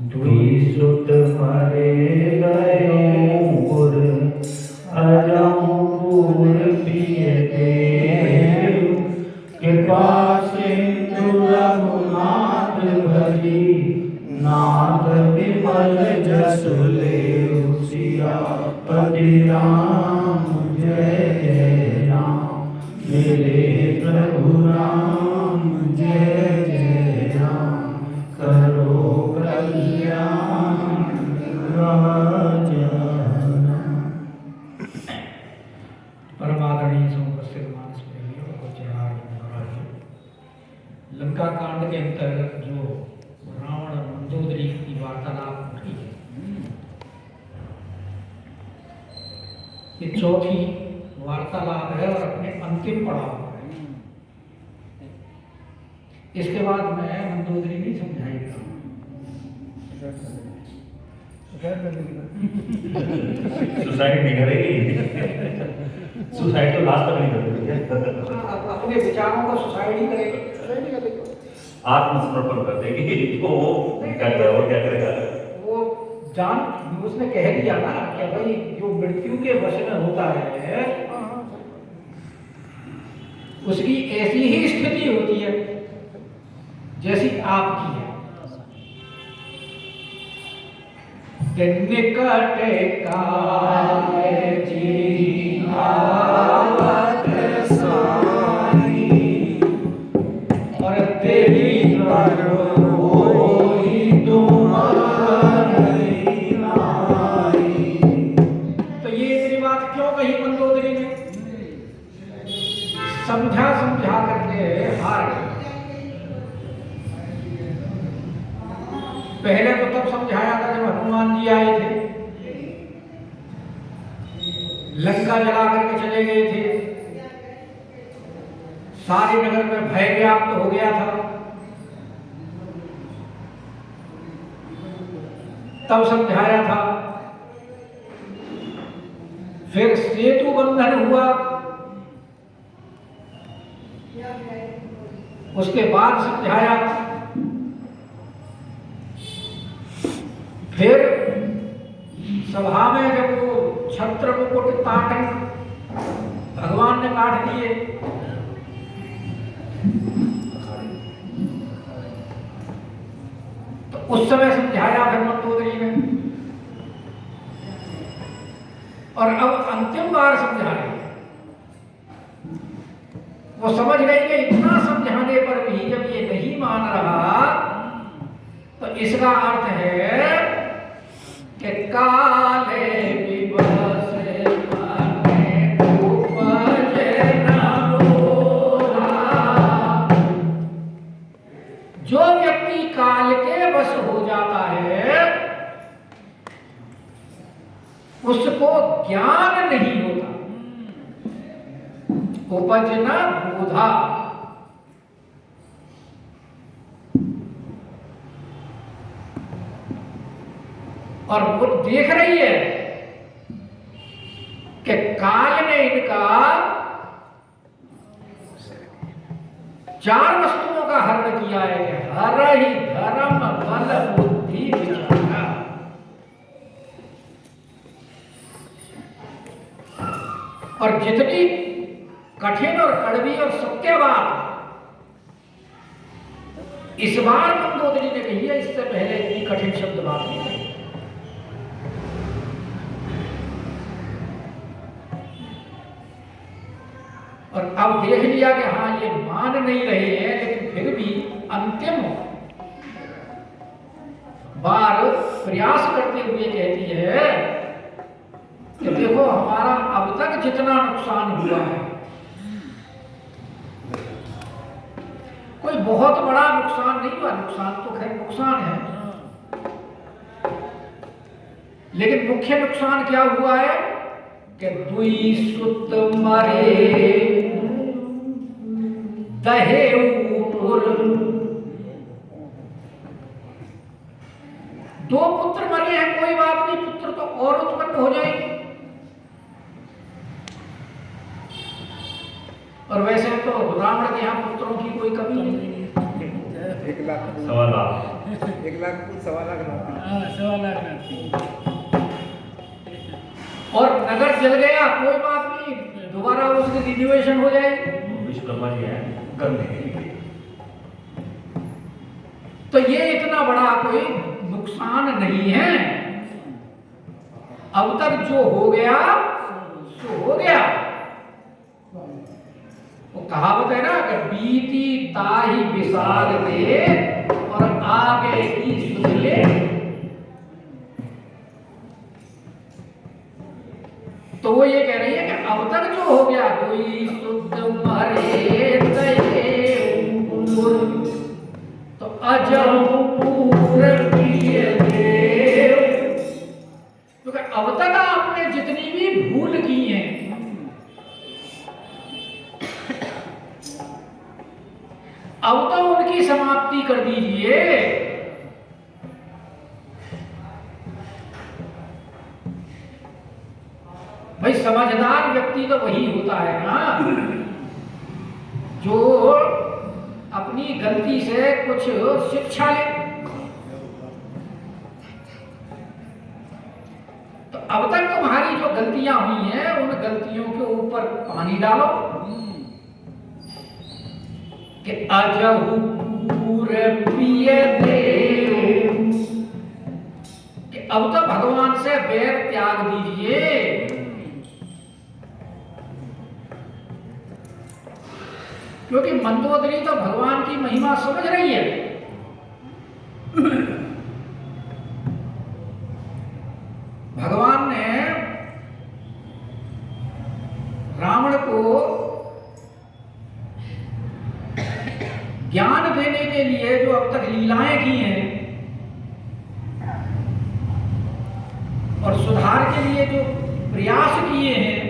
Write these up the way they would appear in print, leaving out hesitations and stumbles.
द्विसुत मरे गयोपुर अजमपुर पिय देव कृपा सिंधु रघुनाथ भजी नाथ विमल जसु लेउ सियापति राम जय जय राम मेरे प्रभु राम जय जय राम करो कल्याण परमादरणीय उपस्थित मानस प्रेमियों और जनार्दन, लंका कांड के अंतर्गत जो रावण मंदोदरी की वार्तालाप उठी है, ये चौथी वार्तालाप है और अपने अंतिम पड़ाव है। इसके बाद मैं मंदोदरी नहीं समझाएगा, सुसाइड नहीं करेगी। सुसाइड तो लास्ट तक नहीं करेगी, अपने विचारों को सुसाइड ही करेगी, आत्मसमर्पण कर देगी। वो क्या करेगा? वो जान उसने कह दिया ना कि भाई जो मृत्यु के वश में होता है उसकी ऐसी ही स्थिति होती है जैसी आपकी है। निकट काल जी आवत साई और तेरी पर होई तुम्हारी नाई। तो ये तेरी बात क्यों कही मंदोदरी ने? समझा समझा करके हार गए। पहले तो तब समझाया था जब हनुमान जी आए थे, लंका जला करके चले गए थे, सारे नगर में भय व्याप्त हो गया था, तब समझाया था। फिर सेतु बंधन हुआ, उसके बाद समझाया। फिर सभा में जब वो छत्र मुकुट ताटन भगवान ने काट दिए, तो उस समय समझाया फिर मंदोदरी ने, और अब अंतिम बार समझा रही है। वो समझ गई कि इतना समझाने पर भी जब ये नहीं मान रहा तो इसका अर्थ है कि काले विवश मने उपज न मोहा। जो व्यक्ति काल के वश हो जाता है उसको ज्ञान नहीं होता, उपज न बोधा। और वो देख रही है कि काल ने इनका 4 वस्तुओं का हरण किया है। हर ही धर्म बल बुद्धि विचार। और जितनी कठिन और कड़वी और सत्य बात इस बार मंदोदरी ने कही है, इससे पहले इतनी कठिन शब्द बात नहीं कही। और अब देख लिया कि हाँ ये मान नहीं रहे हैं, लेकिन फिर भी अंतिम बार प्रयास करते हुए कहती है कि देखो हमारा अब तक जितना नुकसान हुआ है, कोई बहुत बड़ा नुकसान नहीं हुआ। नुकसान तो खैर नुकसान है, लेकिन मुख्य नुकसान क्या हुआ है कि द्विसुत मरे दहेपुर। 2 पुत्र मरे हैं, कोई बात नहीं, पुत्र तो और उत्पन्न हो जाएंगे। और वैसे तो रावण के यहाँ पुत्रों की कोई कमी नहीं है। 1 लाख फूल, 1.25 लाख। 1 लाख फूल 1.25 लाख नाती। हाँ 1.25 लाख नाती। और नगर जल गया कोई बात नहीं, दोबारा उसकी रिन्यूएशन हो जाएगी। विश्वकर्मा जी हैं कर देंगे। तो ये इतना बड़ा कोई नुकसान नहीं है। अब तक जो हो गया सो हो गया। वो कहावत है ना कि बीती ताही विषाद दे और आगे की सुध ले। तो वो ये कह रही है कि अब तक जो हो गया कोई शुद्ध मरे तये ऊपर, तो अजब पूरे प्रिय देव, क्योंकि अब तक आपने जितनी भी भूल की है अब तो उनकी समाप्ति कर दीजिए। भाई समझदार व्यक्ति तो वही होता है ना जो अपनी गलती से कुछ शिक्षा ले। तो अब तक तुम्हारी जो गलतियां हुई हैं उन गलतियों के ऊपर पानी डालो कि अजहु पूरे प्रिय देव, कि अब तो भगवान से बैर त्याग दीजिए। क्योंकि मंदोदरी तो भगवान की महिमा समझ रही है। भगवान ने रावण को ज्ञान देने के लिए जो अब तक लीलाएं की हैं और सुधार के लिए जो प्रयास किए हैं,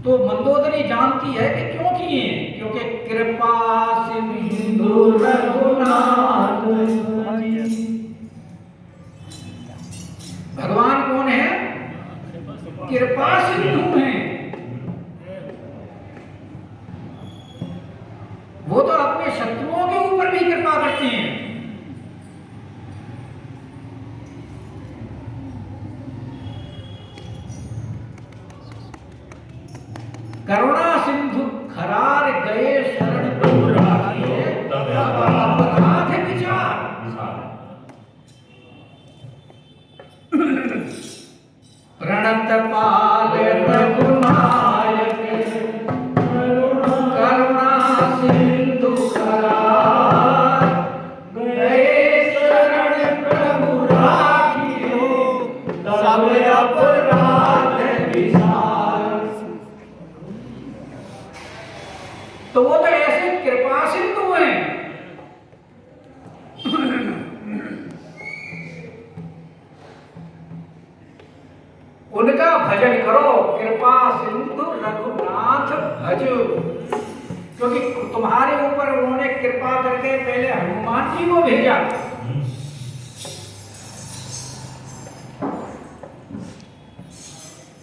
तो मंदोदरी जानती है कि क्यों किए हैं। क्योंकि कृपा सिंधु रघुनाथ, भगवान कौन है? कृपा सिंधु हैं। वो तो अपने शत्रुओं के ऊपर भी कृपा करते हैं। करुणा सिंधु खरार गए शरण दूर राखिए, तब अपराध विचार। प्रणत पाल रघुनायक, करुणा सिंधु खरार गए शरण प्रभु राखियो, तब अपराध विचार। तो वो तो ऐसे कृपा सिंधु हैं। उनका भजन करो, कृपा सिंधु रघुनाथ भज। क्योंकि तुम्हारे ऊपर उन्होंने कृपा करके पहले हनुमान जी को भेजा,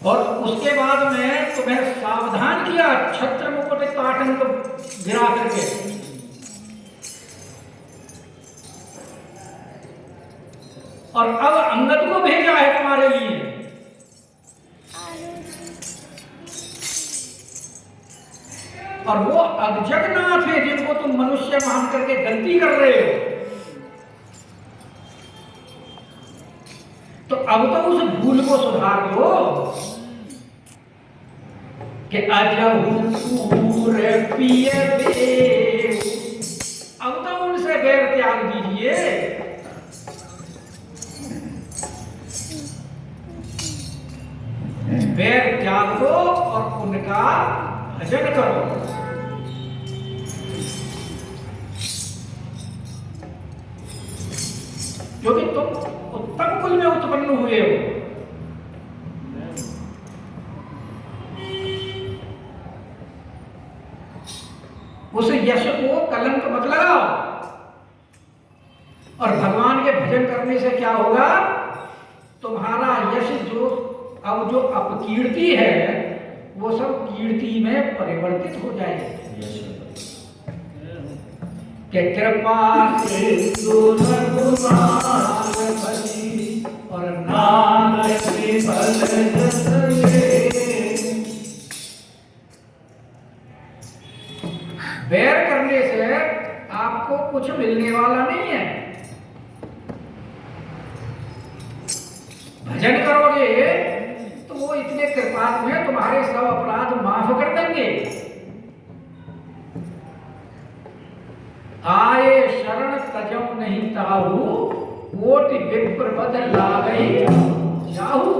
और उसके बाद में तुम्हें सावधान किया छत्र मुकुट ताटंक गिरा करके। और अब अंगद को भेजा है तुम्हारे लिए। और वो अजगन्नाथ है जिनको तुम मनुष्य मान करके गलती कर रहे हो। तो अब तो उस भूल को सुधार दो कि अजहु पूरे प्रिय देव, अब तो उनसे बैर त्याग दीजिए। बैर त्याग दो और उनका भजन करो। क्योंकि तुम उत्तम कुल में उत्पन्न हुए हो। उस यश को कलंक मत लगाओ। और भगवान के भजन करने से क्या होगा? तुम्हारा यश जो अब जो अपकीर्ति है वो सब कीर्ति में परिवर्तित हो जाएगी। कि कृपा सिंधु रघुनाथ बली और नानक बल जस ले। बैर करने से आपको कुछ मिलने वाला नहीं है। भजन करोगे तो वो इतने कृपालु हैं, तुम्हारे सब अपराध माफ कर देंगे। आए शरण तजौ नहीं ताहू, कोटि विप्र बद लागई जाहू।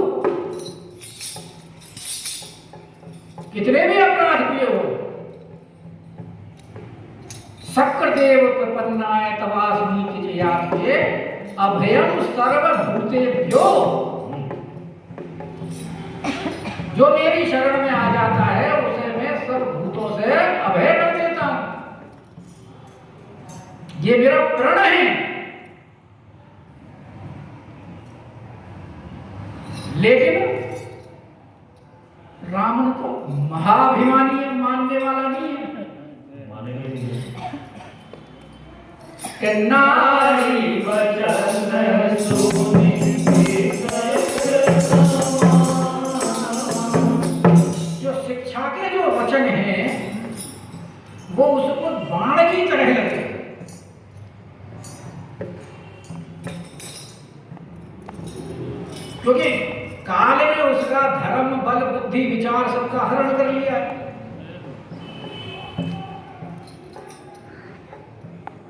कितने भी अपराध किए हो, शक्रदेव प्रपन्नाय तवास्मी किजयाते अभयम सर्वभूतेभ्यो। जो मेरी शरण में आ जाता है उसे मैं सर्वभूतों से अभय कर देता हूं। ये मेरा प्रण है। लेकिन रावण को महाभिमानी मानने वाला नहीं है। कि नारी वचन सुनी जो शिक्षा के जो वचन हैं वो उसको बाण की तरह लगे। क्योंकि काल ने उसका धर्म बल बुद्धि विचार सबका हरण कर लिया है,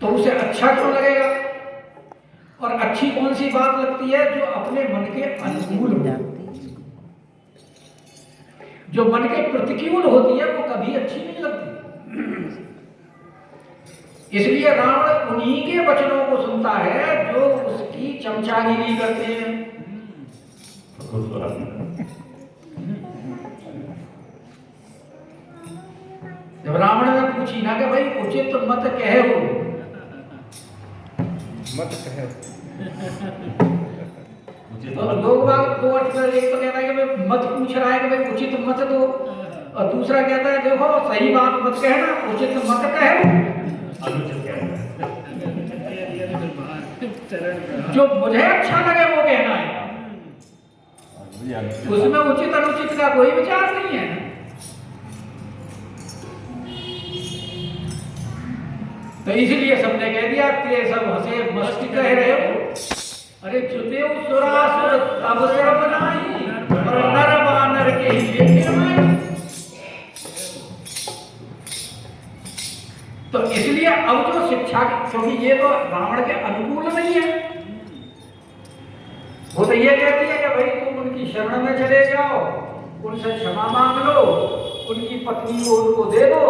तो उसे अच्छा क्यों लगेगा? और अच्छी कौन सी बात लगती है? जो अपने मन के अनुकूल हो। जो मन के प्रतिकूल होती है वो कभी अच्छी नहीं लगती। इसलिए रावण उन्हीं के वचनों को सुनता है जो उसकी चमचागिरी करते हैं। जब रावण ने पूछी ना कि भाई उचित मत कहे हो, मत कहे तो लोग बाग दो अर्थ में, एक तो कहता है कि भाई मत पूछ रहा है कि भाई उचित मत दो, और दूसरा कहता है देखो सही बात मत कहना, उचित मत कहे। जो मुझे अच्छा लगे वो कहना है, उसमें उचित अनुचित का कोई विचार नहीं है। तो इसलिए सबने कह दिया कि सब हंसे मस्ती कह रहे हो। अरे जुते सुरासुर तब से बनाई और नर बानर के ही लेके आई। तो इसलिए अब जो शिक्षा, क्योंकि ये तो रावण के अनुकूल नहीं है, वो तो ये कहती है कि भाई तुम उनकी शरण में चले जाओ, उनसे क्षमा मांग लो, उनकी पत्नी को उनको दे दो,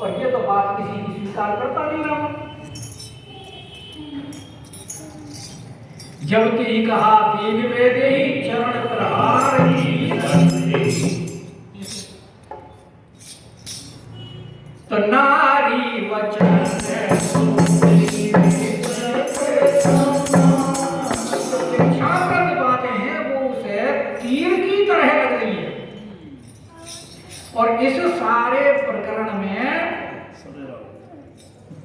और ये तो बात किसी की स्वीकार करता नहीं रावण। जब की कहा दीन वेदे ही चरण प्रहार ही, तो नारी वचन शिक्षाप्रद बातें हैं वो उसे तीर की तरह लग रही है। और इस सारे प्रकरण में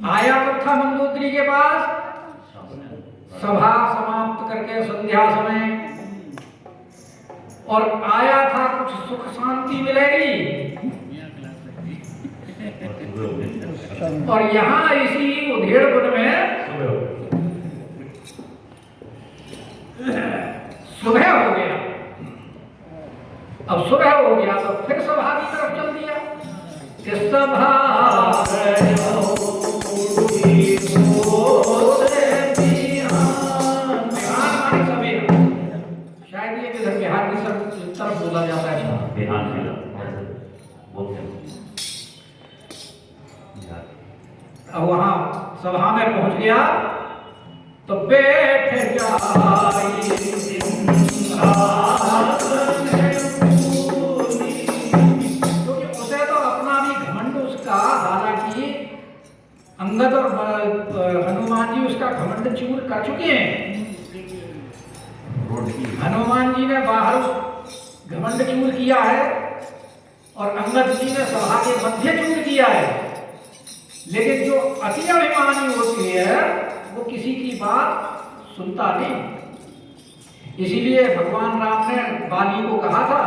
आया कब था मंदोदरी के पास? सभा समाप्त करके संध्या समय, और आया था कुछ सुख शांति मिलेगी, और यहाँ इसी उधेड़ कुंड में सुबह हो गया। अब सुबह हो गया तो फिर सभा की तरफ चल दिया कि सभा शायद ये किधर बिहार की तरफ बोला जाता है। अब वहां सभा में पहुंच गया तो बैठ जाई क्योंकि उसे तो अपना भी घमंड उसका, हालांकि अंगद और हनुमान जी उसका घमंड चूर कर चुके हैं। हनुमान जी ने बाहर घमंड चूर किया है और अंगद जी ने सभा के मध्य चूर किया है। लेकिन जो अति अभिमानी होती है वो किसी की बात सुनता नहीं। इसीलिए भगवान राम ने बाली को कहा था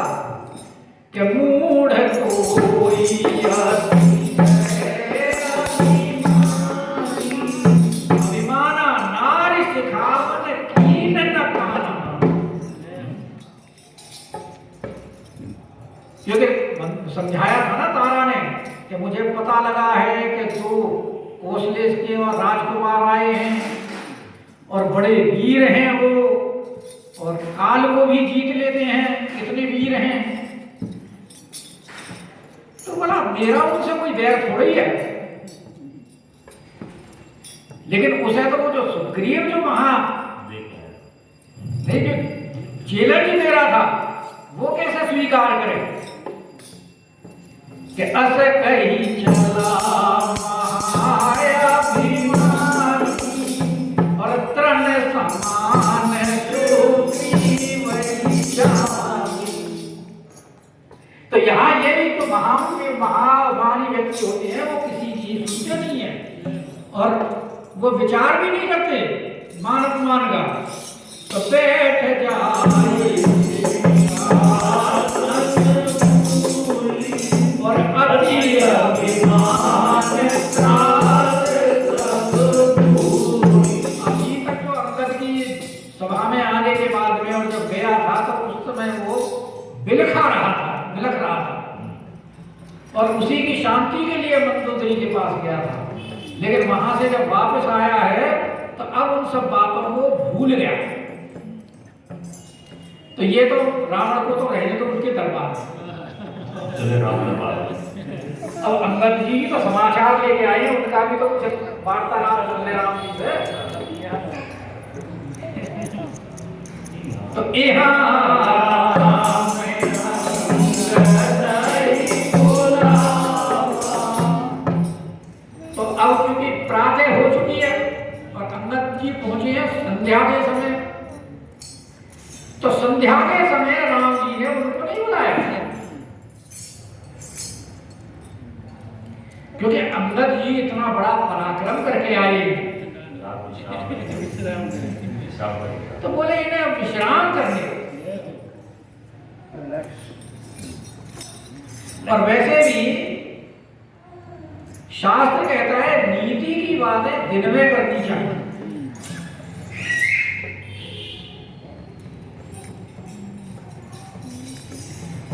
कि मूढ़ कोई अभिमाना नारी सिखावन कीन न पाना। क्योंकि समझाया था ना तारा ने कि मुझे पता लगा है कि जो कौशलेश के और राजकुमार आए हैं और बड़े वीर हैं वो, और काल को भी जीत लेते हैं, कितने वीर हैं। तो बोला मेरा उनसे कोई बैर थोड़ी है। लेकिन उसे तो वो जो सुग्रीव जो महा नहीं जो चैलेंज दे रहा था वो कैसे स्वीकार करे कि अस कही चला और तरण समान तो यहाँ ये भी तो महामानी व्यक्ति होते हैं, वो किसी चीज सुनते नहीं है और वो विचार भी नहीं करते मान अपमान का। तो बैठ जाए और अति अभिमान अभी तक जो अंगद की सभा में आने के बाद में और जब गया था तो उस समय वो बिलख रहा था और उसी की शांति के लिए मंदोदरी के पास गया था। लेकिन वहां से जब वापस आया है तो अब उन सब बातों को भूल गया। तो ये तो रावण को तो रहने तो उनके दरबार अब अंगद जी तो समाचार लेके आए, उनका भी तो कुछ वार्तालाप चल रहे राम जी से। तो तो अब क्योंकि प्रातः हो चुकी है और अंगद जी पहुंचे हैं संध्या के समय, तो संध्या के समय राम जी ने उनको नहीं बुलाया क्योंकि अंगद जी इतना बड़ा पराक्रम करके आए तो बोले इन्हें विश्राम करने। और वैसे भी शास्त्र कहता है नीति की बातें दिन में करनी चाहिए।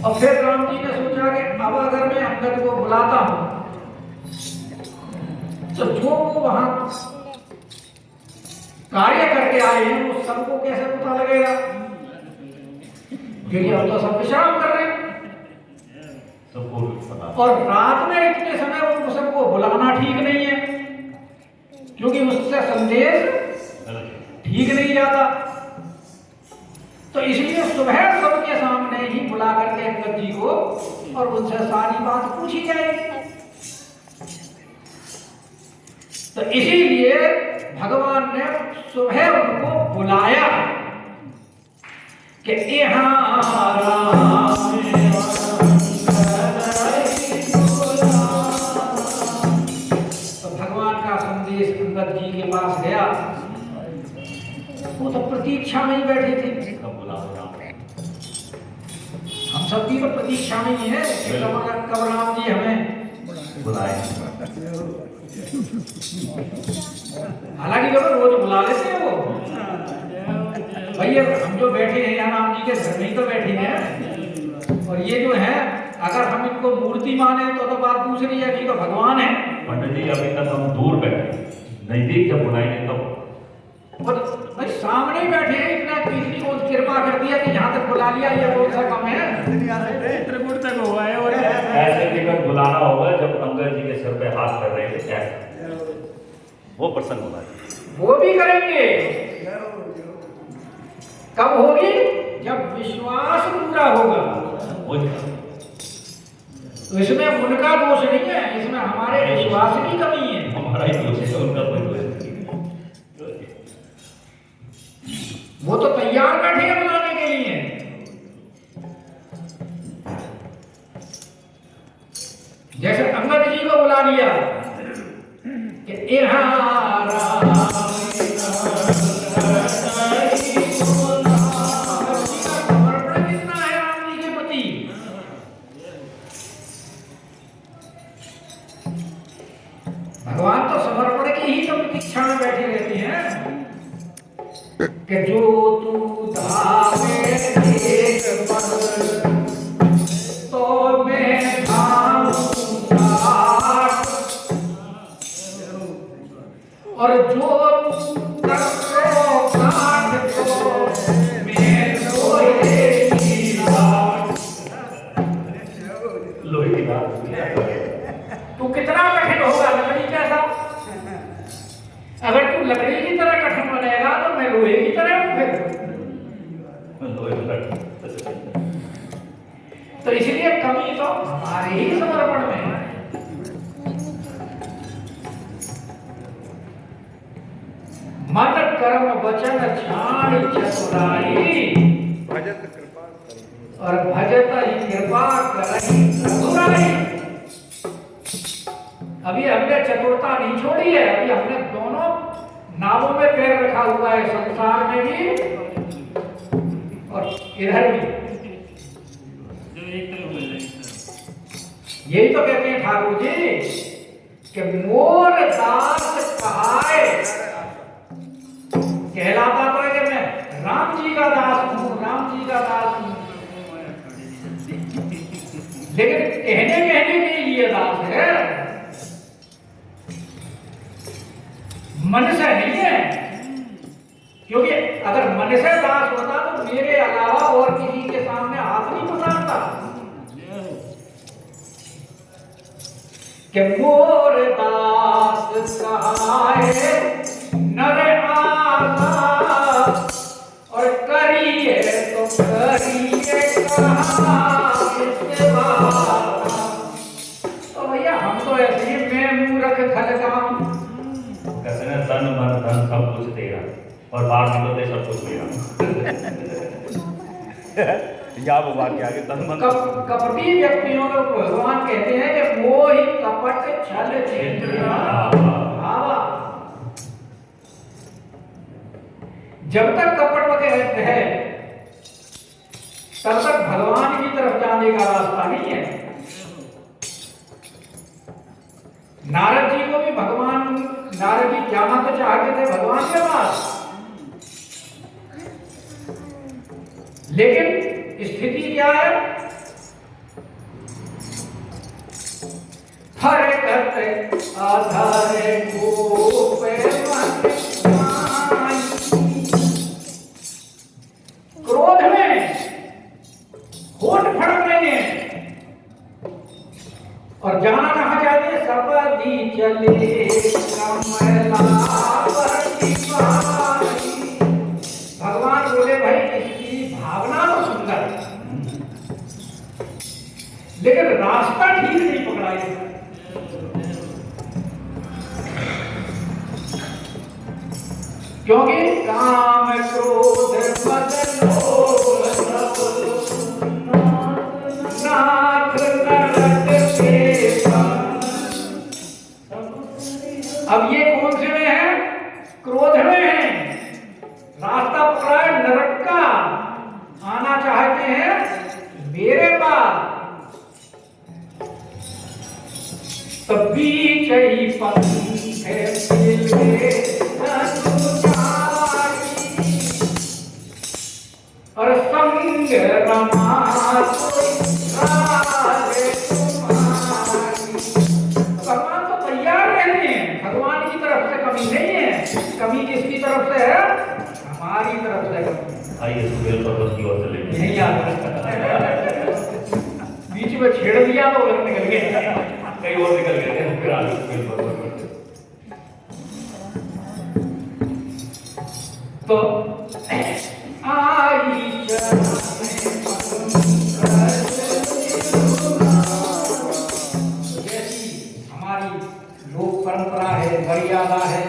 और फिर राम जी ने सोचा कि अब अगर मैं अंगद को बुलाता हूं तो जो वो वहां कार्य करके आए हैं वो सबको कैसे पता लगेगा, क्योंकि हम तो सब विश्राम कर रहे हैं और रात में इतने समय उनको सबको बुलाना ठीक नहीं है क्योंकि उससे संदेश ठीक नहीं जाता। तो इसलिए सुबह सबके सामने ही बुला करके अंगद जी को और उनसे सारी बात पूछी जाएगी। तो इसीलिए भगवान ने सुबह उनको बुलाया कि तो भगवान का संदेश अंगद जी के पास गया। वो तो प्रतीक्षा में ही बैठे थे, हम सब भी तो प्रतीक्षा में ही है कब राम जी हमें बुलाए। हालांकि जब रोज बुला लेते हैं वो भैया, हम जो बैठे हैं यहाँ राम जी के घर में ही तो बैठे हैं और ये जो है अगर हम इनको मूर्ति माने तो बात दूसरी है कि तो भगवान है। पंडित जी अभी तक हम दूर बैठे, नजदीक जब बुलाएंगे तब भाई सामने ही बैठे हैं, इतना किसी को कृपा कर दिया कि यहाँ तक बुला लिया, ये बहुत सा कम है। त्रिपुर तक हुआ है और ऐसे टिकट बुलाना होगा जब अंगद जी के सर पे हाथ कर रहे थे ऐसे, वो प्रसंग होगा, वो भी करेंगे। कब होगी? जब विश्वास पूरा होगा। तो इसमें उनका दोष नहीं है, इसमें हमारे विश्वास की कमी है। हमारा ही दोष है, उनका कोई दोष नहीं। वो तो तैयार बैठे हैं बुलाने के लिए। जैसे अंगद जी को बुला लिया यहाँ राम समर्पण कितना है राम जी के प्रति। भगवान तो समर्पण की ही तो प्रतीक्षा में बैठे रहते हैं कि जो तू धामे एक पल तो मैं धामूंगा, और जो तू करो काट तो मैं लोहे की लाट। लोहे की बात तू कितना कठिन होगा, लकड़ी कैसा? अगर तू लकड़ी की तरह कठिन बनेगा तो मैं लोहे की तरह हूं फिर। लोहे की तो इसलिए कमी तो हमारे ही समर्पण में है। मन कर्म वचन छाड़ चतुराई, और भजत ही कृपा करही चतुराई। अभी हमने चतुरता नहीं छोड़ी है, अभी हमने दोनों नावों में पैर रखा हुआ है, संसार में भी और इधर भी। यही तो कहते हैं ठाकुर जी कि मोर दास कहाए, कहलाता तो है कि मैं राम जी का दास हूं, राम जी का दास हूं, लेकिन कहने कहने के लिए दास है, मन से नहीं है। क्योंकि अगर मन से दास होता तो मेरे अलावा और किसी के सामने हाथ नहीं पसारता। कि मोर दास कहाए नर आसा, और करिए तो करिए कहाँ सेवा। तो भैया हम तो ऐसे ही मैं मूर्ख खलकाम, कहते हैं तन मन धन सब कुछ तेरा, और बाहर निकलते सब कुछ मेरा। या वो वाक्य आगे तन मन। कपटी व्यक्तियों को भगवान कहते हैं कि वो ही कपट छल छिंद्रिया भावा। जब तक कपट वगैरह है तब तक भगवान की तरफ जाने का रास्ता नहीं है। नारद जी को भी भगवान, नारद जी जाना तो चाहते थे भगवान के पास, लेकिन स्थिति क्या है? हरे करते आधारे को क्रोध में होठ फड़क रहे हैं, और जाना कहां चाहते? सबदी चले कमला पर। भगवान बोले भाई इसकी भावना तो सुंदर, लेकिन रास्ता ठीक नहीं पकड़ा है। क्योंकि काम क्रोध मद लोभ नाथ नरक सेवा। अब ये कौन से में है? क्रोध में है। रास्ता पकड़ा है नरक का, आना चाहते हैं मेरे पास। तो बीच ही पंथ है मिले और संग रमा भगवान तो तैयार रहते हैं, भगवान की तरफ से कमी नहीं है। कमी किसकी तरफ से है? हमारी तरफ से कमी। आइए सुबेल पर्वत की ओर चले। नहीं आता, बीच में छेड़ दिया तो उधर निकल गए, कई और निकल गए थे, फिर आगे सुबेल पर्वत पर। तो आई जैसी हमारी लोक परंपरा है, मर्यादा है,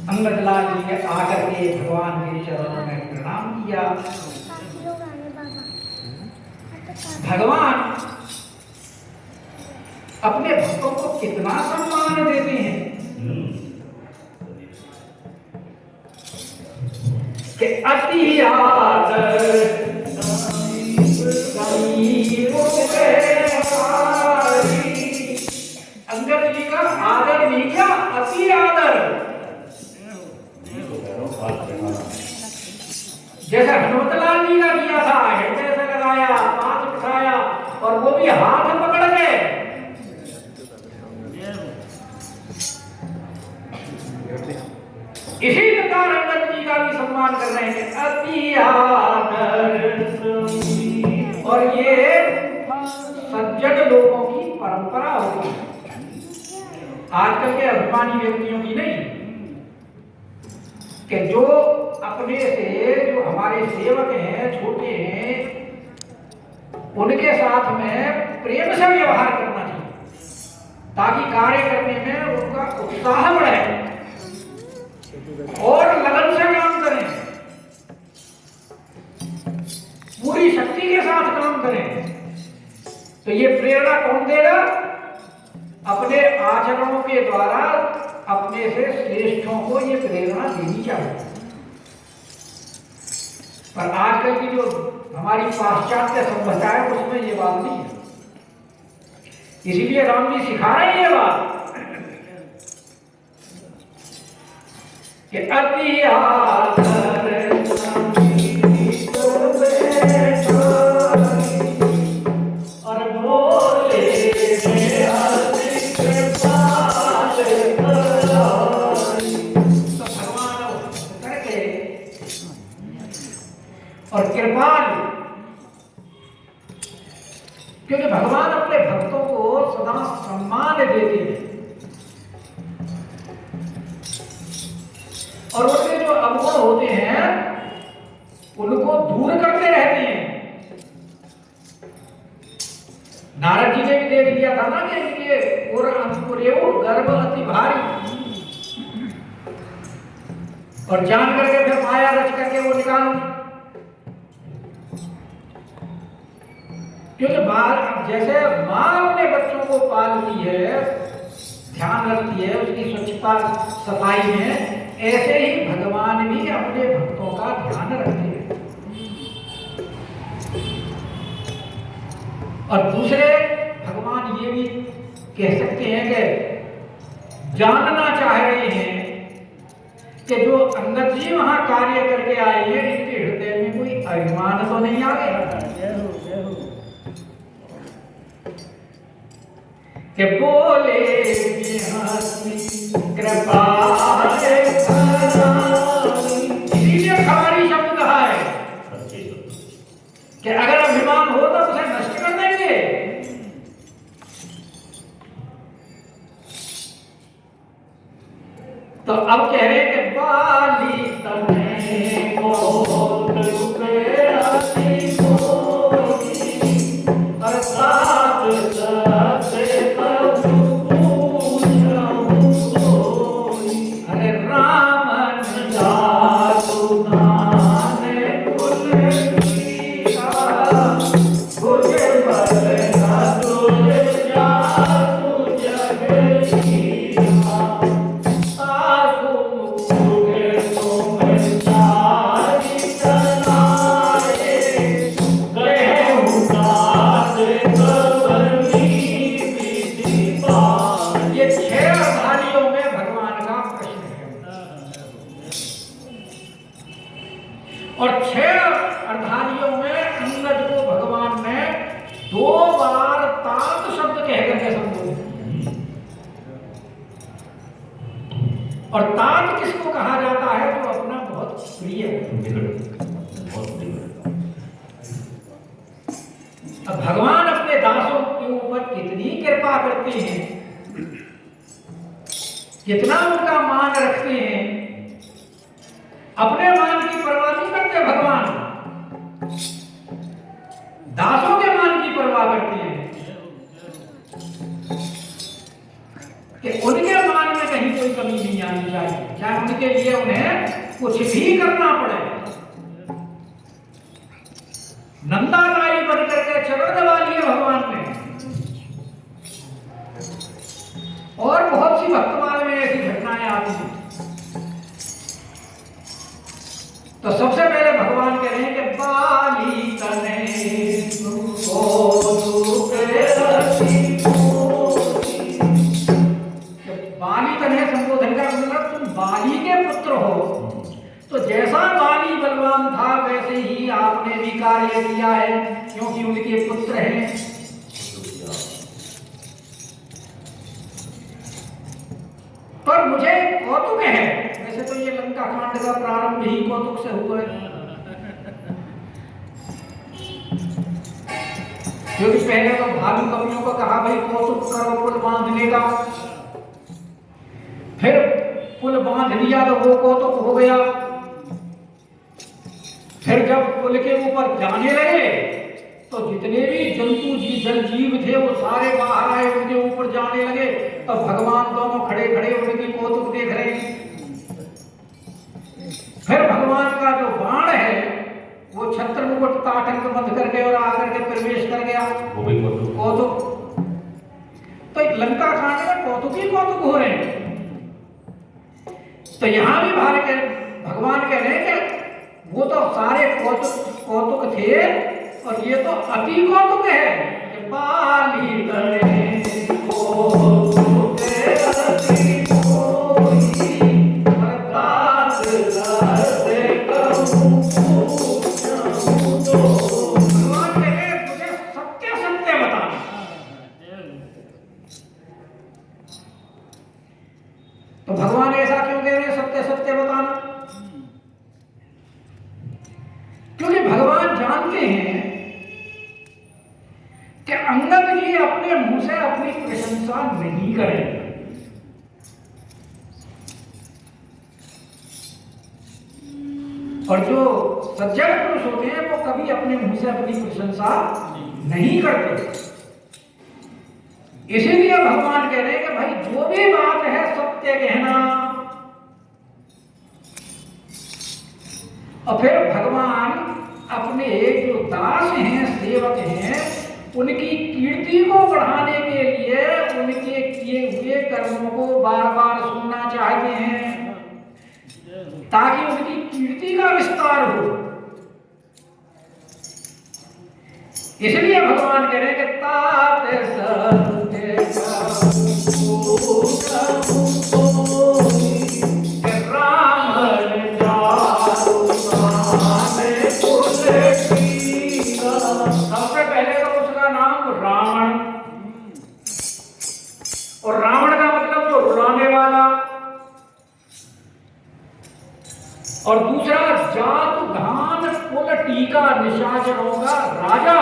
अंगदलाल जी ने आकर के भगवान के चरणों में प्रणाम किया। भगवान अपने भक्तों को कितना सम्मान देते हैं कि अति आदर अंगद जी का आदर नहीं किया, अति आदर। जैसे हनुमतलाल जी का किया था, हृदय से लगाया, पांच उठाया और वो भी हाथ पकड़ के। इसी प्रकार अंगद जी का भी सम्मान कर रहे हैं, अति आदर। और ये सज्जन लोगों की परंपरा होती है, आजकल के अभिमानी व्यक्तियों की नहीं, कि जो अपने से जो हमारे सेवक हैं, छोटे हैं, उनके साथ में प्रेम से व्यवहार करना चाहिए ताकि कार्य करने में उनका उत्साह बढ़े और लगन से काम करें, पूरी शक्ति के साथ काम करें। तो ये प्रेरणा कौन देगा? अपने आचरणों के द्वारा अपने से श्रेष्ठों को ये प्रेरणा देनी चाहिए। पर आजकल की जो हमारी पाश्चात्य सभ्यता है उसमें ये बात नहीं है, इसीलिए राम जी सिखा रहे हैं ये बात कि अति आदर और बोले और कृपाल, क्योंकि भगवान अपने भक्तों को सदा सम्मान देते हैं और उनके जो अवगुण होते हैं उनको दूर करते रहते हैं। नारद जी ने भी देख लिया था ना कि इनके गर्भ अति भारी, और जान करके फिर माया रच करके वो निकाल दी। क्योंकि जैसे माँ अपने बच्चों को पालती है, ध्यान रखती है उसकी स्वच्छता सफाई में, ऐसे ही भगवान भी अपने भक्तों का ध्यान रखते हैं। और दूसरे भगवान ये भी कह सकते हैं कि जानना चाह रहे हैं कि जो अंगद जी वहां कार्य करके आए हैं, इनके हृदय में कोई अभिमान तो नहीं आ गया कि बोले कृपा। इसीलिए खबारी शब्द कहा है कि अगर अभिमान हो तो उसे नष्ट कर देंगे। तो अब कह रहे हैं कि बाली तने बहुत रुपए आती कोई अर्थात सबसे अरे रामन जातु नाने कुल कीरा गुजे बरना तुझे जातु जग कीरा आसु मुझे तुम सारी चलाए गए उदास कबरी विधि पाए। ये 6 अर्धालियों में भगवान का प्रश्न है और 6 अर्धालियों में अंगद को भगवान ने 2 बार तात शब्द कहकर के संबोधित। और तात किसको कहा जाता है? जो अपना बहुत प्रिय है। अब भगवान अपने दासों के ऊपर कितनी कृपा करते हैं, कितना उनका मान रखते हैं, अपने मान की परवाह नहीं करते भगवान, दासों के मान की परवाह करते हैं कि उनके मान में कहीं कोई कमी नहीं आनी चाहिए, चाहे उनके लिए उन्हें कुछ भी करना पड़े। नंदा राई बन करके चरण दबा लिए भगवान ने, और बहुत सी वर्तमान में ऐसी घटनाएं आती हैं। तो सबसे पहले भगवान कह रहे हैं कि बाली तने बाली तने संबोधन का मतलब तुम बाली के पुत्र हो। तो जैसा बाली बलवान था वैसे ही आपने भी कार्य किया है, क्योंकि उनके पुत्र हैं। पर मुझे कौतुक है, वैसे तो ये लंका कांड का प्रारंभ ही कौतुक से हुआ है, क्योंकि पहले तो भालू कपियों को कहा भाई कौतुक करो पुल बांधने का, फिर पुल बांध लिया तो वो कौतुक हो गया। फिर जब पुल के ऊपर जाने लगे तो जितने भी जंतु जल जीव थे वो सारे बाहर आए, उनके ऊपर जाने लगे। तो भगवान दोनों खड़े खड़े उनकी कौतुक देख रहे हैं। फिर भगवान का जो बाण है वो छत्र मुकुट ताटंक बंद करके और आकर के प्रवेश कर गया, वो भी कौतुक। तो लंका कांड में कौतुक ही कौतुक हो रहे हैं। तो यहां भी भगवान कह रहे हैं कि वो तो सारे कौतुक थे और ये तो अति कौतुक है कि बाली तने कौतुक अति कोई बरसात करते कहूं तो भगवान कह रहे हैं तुझे सत्य सत्य बताना। तो भगवान ऐसा क्यों कह रहे हैं सत्य सत्य बताना? क्योंकि भगवान जानते हैं कि अंगद जी अपने मुंह से अपनी प्रशंसा नहीं करेंगे, और जो सज्जन पुरुष होते हैं वो कभी अपने मुंह से अपनी प्रशंसा नहीं करते। इसीलिए भगवान कह रहे हैं कि भाई जो भी बात है सत्य कहना। और फिर भगवान अपने जो दास हैं, सेवक हैं, उनकी कीर्ति को बढ़ाने के लिए उनके किए हुए कर्मों को बार बार सुनना चाहते हैं, ताकि उनकी कीर्ति का विस्तार हो। इसलिए भगवान कह रहे हैं कि तात सत्य सबसे पहले तो उसका नाम रावण, और रावण का मतलब जो रुलाने वाला, और दूसरा जात धान कुल टीका निशाचरों का राजा।